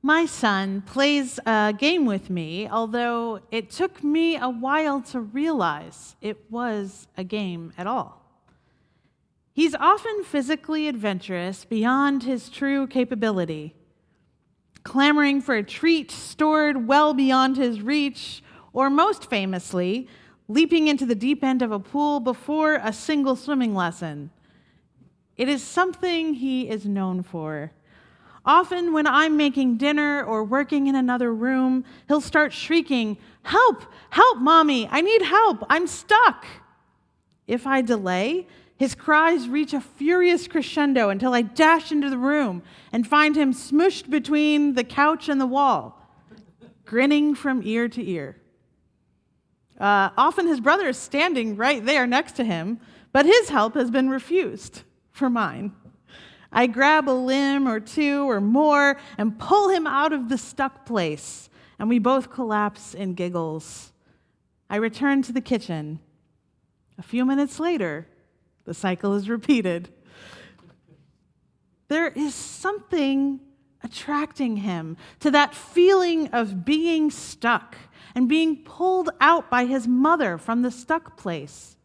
My son plays a game with me, although it took me a while to realize it was a game at all. He's often physically adventurous beyond his true capability, clamoring for a treat stored well beyond his reach, or most famously, leaping into the deep end of a pool before a single swimming lesson. It is something he is known for. Often when I'm making dinner or working in another room, he'll start shrieking, "Help! Help, Mommy! I need help! I'm stuck!" If I delay, his cries reach a furious crescendo until I dash into the room and find him smooshed between the couch and the wall, grinning from ear to ear. Often his brother is standing right there next to him, but his help has been refused for mine. I grab a limb or two or more and pull him out of the stuck place, and we both collapse in giggles. I return to the kitchen. A few minutes later, the cycle is repeated. There is something attracting him to that feeling of being stuck and being pulled out by his mother from the stuck place.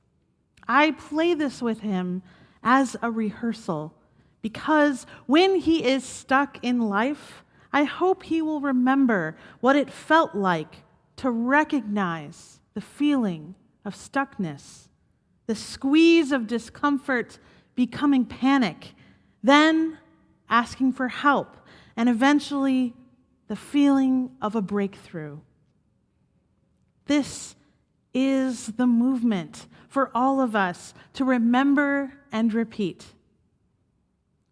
I play this with him as a rehearsal, because when he is stuck in life, I hope he will remember what it felt like to recognize the feeling of stuckness, the squeeze of discomfort becoming panic, then asking for help, and eventually the feeling of a breakthrough. This is the movement for all of us to remember and repeat.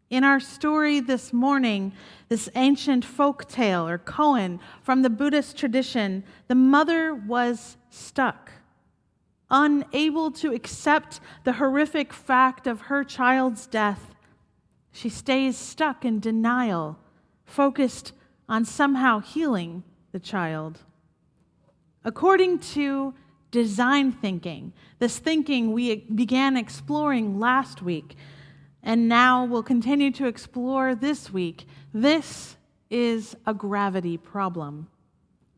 In our story this morning, this ancient folk tale or koan from the Buddhist tradition, the mother was stuck, unable to accept the horrific fact of her child's death. She stays stuck in denial, focused on somehow healing the child. According to design thinking, this thinking we began exploring last week, and now we'll continue to explore this week, this is a gravity problem,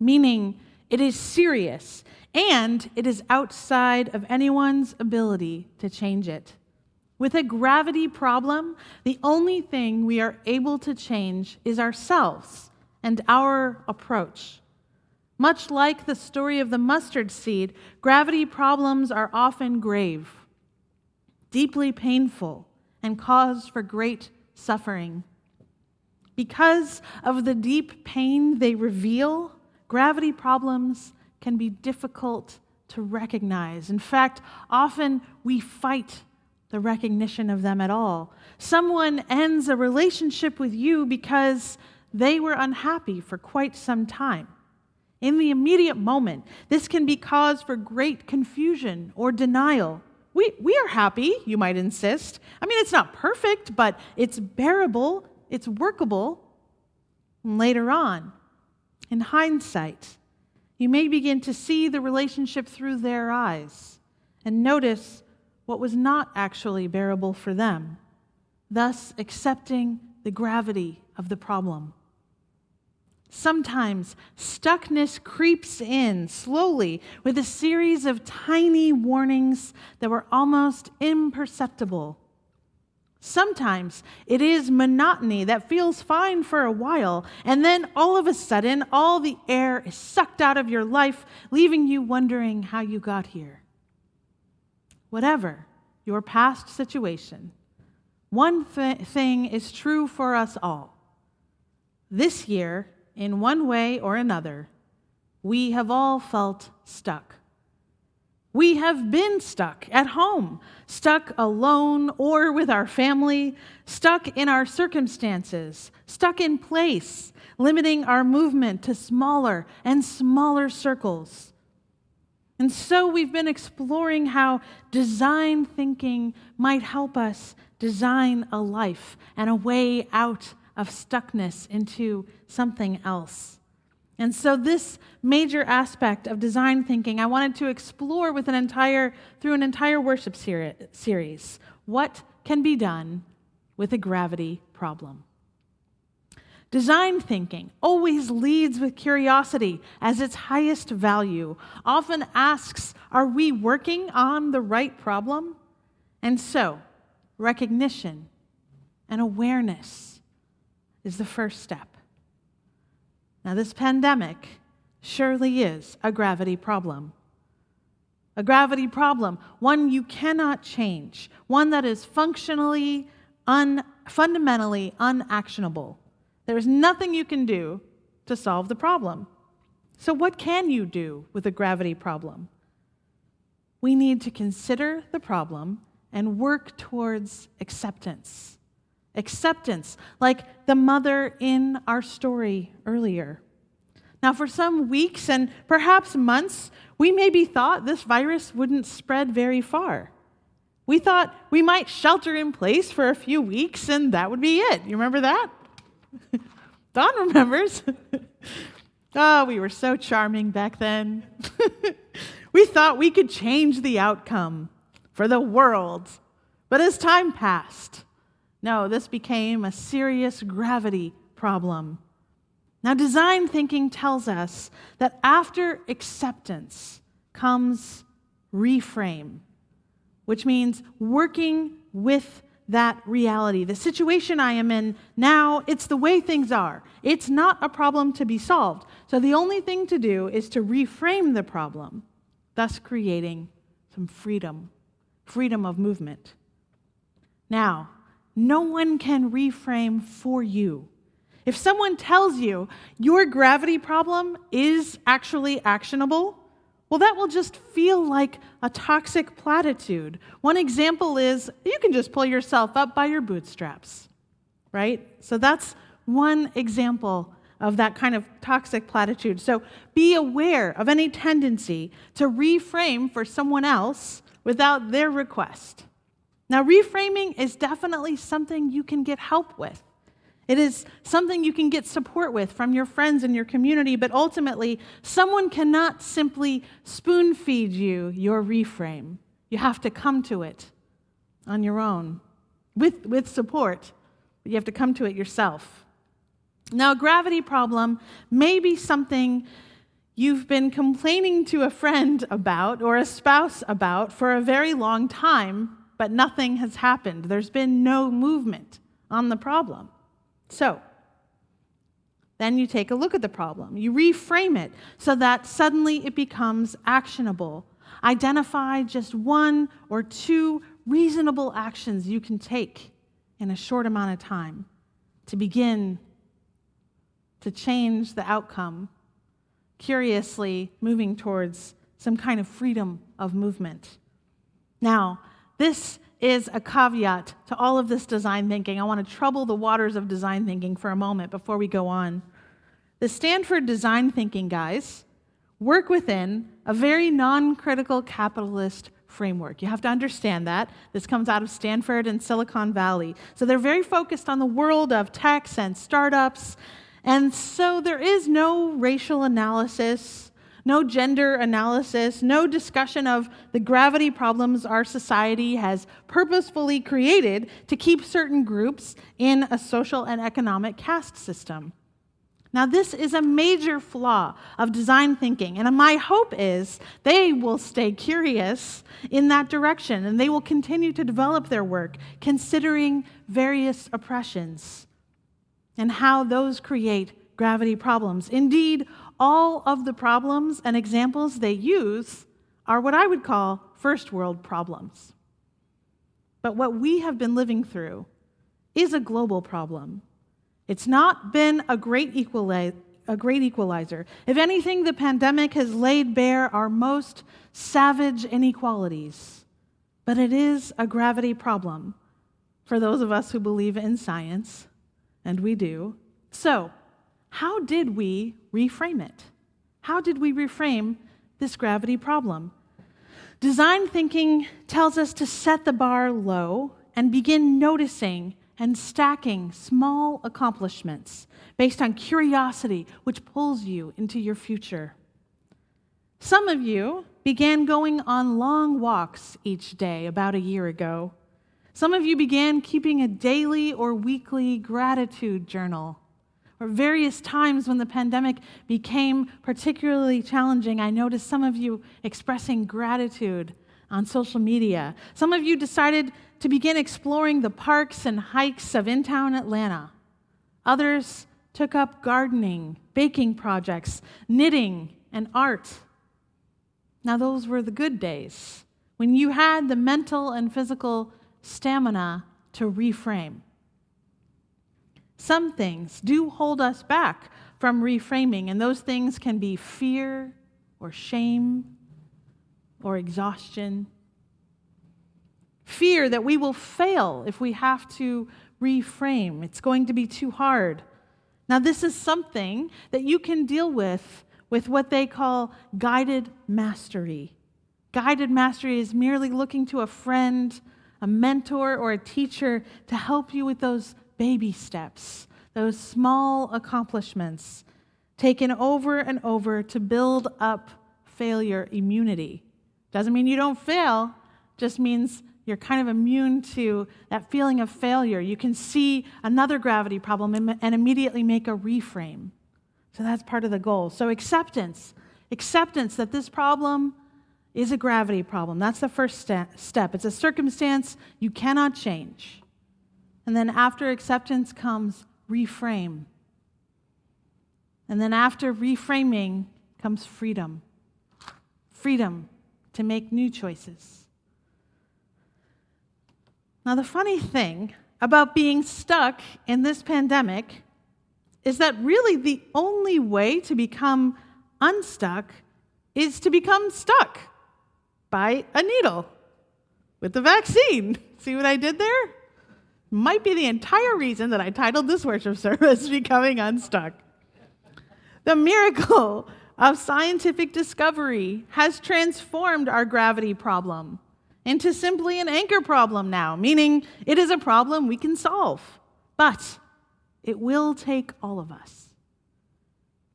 meaning it is serious and it is outside of anyone's ability to change it. With a gravity problem, the only thing we are able to change is ourselves and our approach. Much like the story of the mustard seed, gravity problems are often grave, deeply painful, and cause for great suffering. Because of the deep pain they reveal, gravity problems can be difficult to recognize. In fact, often we fight the recognition of them at all. Someone ends a relationship with you because they were unhappy for quite some time. In the immediate moment, this can be cause for great confusion or denial. We are happy, you might insist. I mean, it's not perfect, but it's bearable, it's workable. And later on, in hindsight, you may begin to see the relationship through their eyes and notice what was not actually bearable for them, thus accepting the gravity of the problem. Sometimes stuckness creeps in slowly with a series of tiny warnings that were almost imperceptible. Sometimes it is monotony that feels fine for a while, and then all of a sudden, all the air is sucked out of your life, leaving you wondering how you got here. Whatever your past situation, one thing is true for us all. This year, in one way or another, we have all felt stuck. We have been stuck at home, stuck alone or with our family, stuck in our circumstances, stuck in place, limiting our movement to smaller and smaller circles. And so we've been exploring how design thinking might help us design a life and a way out of stuckness into something else. And so this major aspect of design thinking, I wanted to explore through an entire worship series. What can be done with a gravity problem? Design thinking always leads with curiosity as its highest value, often asks, are we working on the right problem? And so, recognition and awareness is the first step. Now, this pandemic surely is a gravity problem. A gravity problem, one you cannot change, one that is fundamentally unactionable. There is nothing you can do to solve the problem. So what can you do with a gravity problem? We need to consider the problem and work towards acceptance. Acceptance, like the mother in our story earlier. Now, for some weeks and perhaps months, we maybe thought this virus wouldn't spread very far. We thought we might shelter in place for a few weeks and that would be it. You remember that? Dawn remembers. Oh, we were so charming back then. We thought we could change the outcome for the world. But as time passed, no, this became a serious gravity problem. Now, design thinking tells us that after acceptance comes reframe, which means working with that reality. The situation I am in now, it's the way things are. It's not a problem to be solved. So the only thing to do is to reframe the problem, thus creating some freedom of movement. Now, no one can reframe for you. If someone tells you your gravity problem is actually actionable, well, that will just feel like a toxic platitude. One example is you can just pull yourself up by your bootstraps, right? So that's one example of that kind of toxic platitude. So be aware of any tendency to reframe for someone else without their request. Now, reframing is definitely something you can get help with. It is something you can get support with from your friends and your community, but ultimately, someone cannot simply spoon feed you your reframe. You have to come to it on your own, with support, but you have to come to it yourself. Now, a gravity problem may be something you've been complaining to a friend about or a spouse about for a very long time, but nothing has happened. There's been no movement on the problem. So, then you take a look at the problem. You reframe it so that suddenly it becomes actionable. Identify just one or two reasonable actions you can take in a short amount of time to begin to change the outcome, curiously moving towards some kind of freedom of movement. Now, this is a caveat to all of this design thinking. I want to trouble the waters of design thinking for a moment before we go on. The Stanford design thinking guys work within a very non-critical capitalist framework. You have to understand that. This comes out of Stanford and Silicon Valley. So they're very focused on the world of techs and startups. And so there is no racial analysis, no gender analysis, no discussion of the gravity problems our society has purposefully created to keep certain groups in a social and economic caste system. Now, this is a major flaw of design thinking, and my hope is they will stay curious in that direction, and they will continue to develop their work considering various oppressions and how those create gravity problems. Indeed, all of the problems and examples they use are what I would call first world problems. But what we have been living through is a global problem. It's not been a great equalizer. If anything, the pandemic has laid bare our most savage inequalities. But it is a gravity problem for those of us who believe in science, and we do. So, how did we reframe it? How did we reframe this gravity problem? Design thinking tells us to set the bar low and begin noticing and stacking small accomplishments based on curiosity, which pulls you into your future. Some of you began going on long walks each day about a year ago. Some of you began keeping a daily or weekly gratitude journal. or various times when the pandemic became particularly challenging, I noticed some of you expressing gratitude on social media. Some of you decided to begin exploring the parks and hikes of in-town Atlanta. Others took up gardening, baking projects, knitting, and art. Now, those were the good days, when you had the mental and physical stamina to reframe. Some things do hold us back from reframing, and those things can be fear or shame or exhaustion. Fear that we will fail if we have to reframe. It's going to be too hard. Now, this is something that you can deal with what they call guided mastery. Guided mastery is merely looking to a friend, a mentor, or a teacher to help you with those baby steps, those small accomplishments taken over and over to build up failure immunity. Doesn't mean you don't fail, just means you're kind of immune to that feeling of failure. You can see another gravity problem and immediately make a reframe. So that's part of the goal. So acceptance that this problem is a gravity problem. That's the first step. It's a circumstance you cannot change. And then after acceptance comes reframe. And then after reframing comes freedom. Freedom to make new choices. Now, the funny thing about being stuck in this pandemic is that really the only way to become unstuck is to become stuck by a needle with the vaccine. See what I did there? Might be the entire reason that I titled this worship service Becoming Unstuck. The miracle of scientific discovery has transformed our gravity problem into simply an anchor problem now, meaning it is a problem we can solve. But it will take all of us.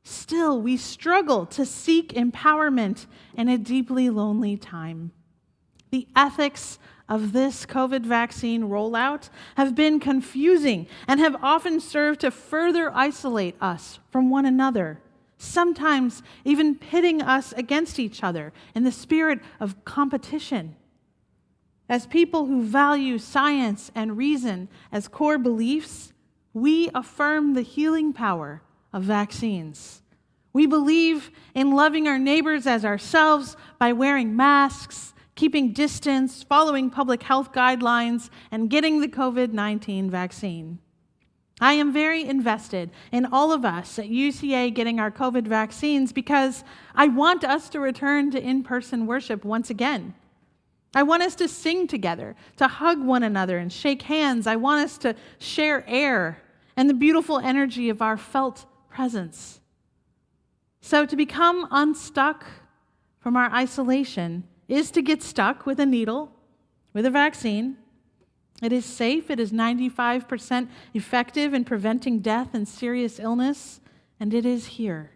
Still, we struggle to seek empowerment in a deeply lonely time. The ethics of this COVID vaccine rollout have been confusing and have often served to further isolate us from one another, sometimes even pitting us against each other in the spirit of competition. As people who value science and reason as core beliefs, we affirm the healing power of vaccines. We believe in loving our neighbors as ourselves by wearing masks, keeping distance, following public health guidelines, and getting the COVID-19 vaccine. I am very invested in all of us at UCA getting our COVID vaccines because I want us to return to in-person worship once again. I want us to sing together, to hug one another and shake hands. I want us to share air and the beautiful energy of our felt presence. So to become unstuck from our isolation is to get stuck with a needle, with a vaccine. It is safe. It is 95% effective in preventing death and serious illness. And it is here,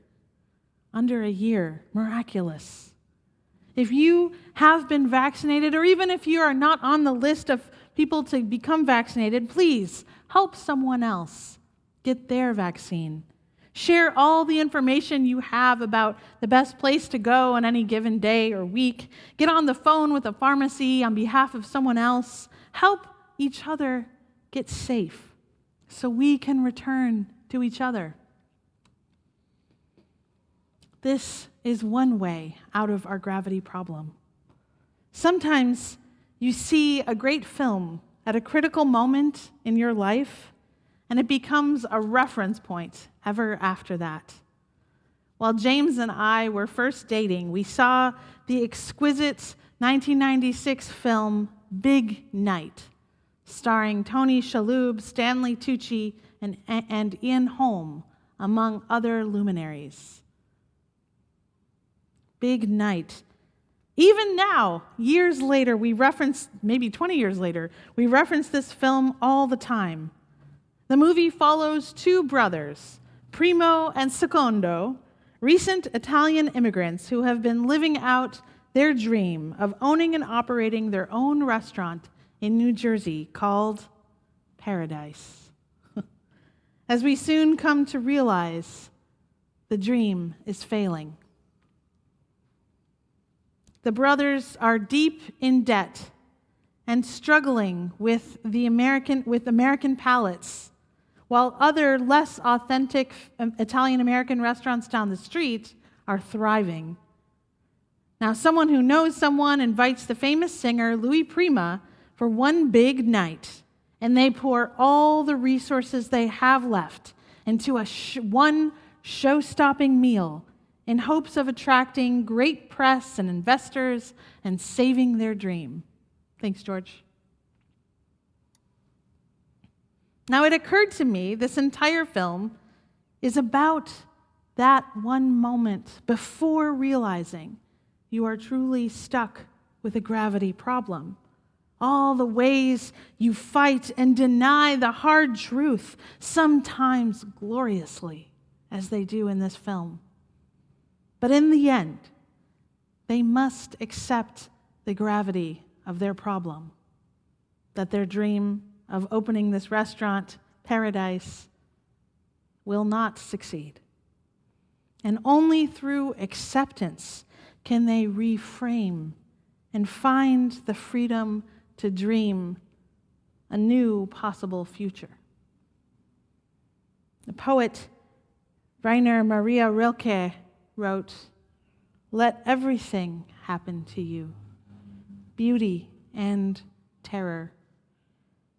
under a year, miraculous. If you have been vaccinated, or even if you are not on the list of people to become vaccinated, please help someone else get their vaccine. Share all the information you have about the best place to go on any given day or week. Get on the phone with a pharmacy on behalf of someone else. Help each other get safe so we can return to each other. This is one way out of our gravity problem. Sometimes you see a great film at a critical moment in your life, and it becomes a reference point ever after that. While James and I were first dating, we saw the exquisite 1996 film Big Night, starring Tony Shalhoub, Stanley Tucci, and Ian Holm, among other luminaries. Big Night. Even now, years later, maybe 20 years later, we reference this film all the time. The movie follows two brothers, Primo and Secondo, recent Italian immigrants who have been living out their dream of owning and operating their own restaurant in New Jersey called Paradise. as we soon come to realize the dream is failing. The brothers are deep in debt and struggling with American palates, while other less authentic Italian-American restaurants down the street are thriving. Now, someone who knows someone invites the famous singer Louis Prima for one big night, and they pour all the resources they have left into one show-stopping meal in hopes of attracting great press and investors and saving their dream. Thanks, George. Now, it occurred to me this entire film is about that one moment before realizing you are truly stuck with a gravity problem. All the ways you fight and deny the hard truth, sometimes gloriously, as they do in this film. But in the end, they must accept the gravity of their problem, that their dream of opening this restaurant, paradise, will not succeed. And only through acceptance can they reframe and find the freedom to dream a new possible future. The poet Rainer Maria Rilke wrote, "Let everything happen to you, beauty and terror.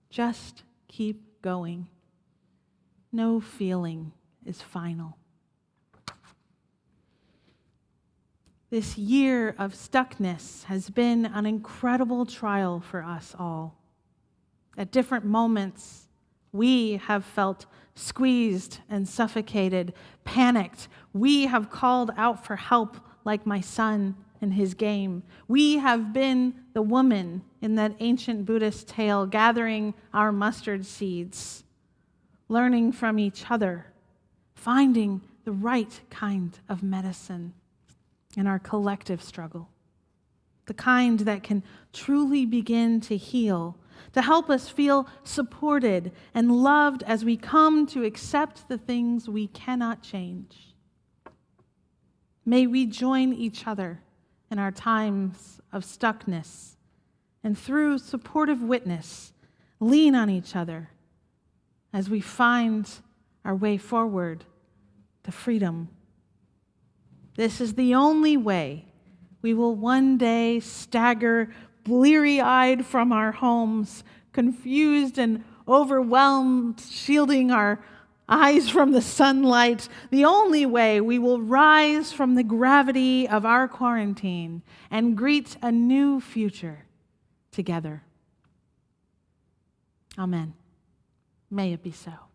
Just keep going. No feeling is final." This year of stuckness has been an incredible trial for us all. At different moments, we have felt squeezed and suffocated, panicked. We have called out for help, like my son in his game. We have been the woman in that ancient Buddhist tale, gathering our mustard seeds, learning from each other, finding the right kind of medicine in our collective struggle, the kind that can truly begin to heal, to help us feel supported and loved as we come to accept the things we cannot change. May we join each other in our times of stuckness, and through supportive witness, lean on each other as we find our way forward to freedom. This is the only way we will one day stagger bleary-eyed from our homes, confused and overwhelmed, shielding our eyes from the sunlight. The only way we will rise from the gravity of our quarantine and greet a new future together. Amen. May it be so.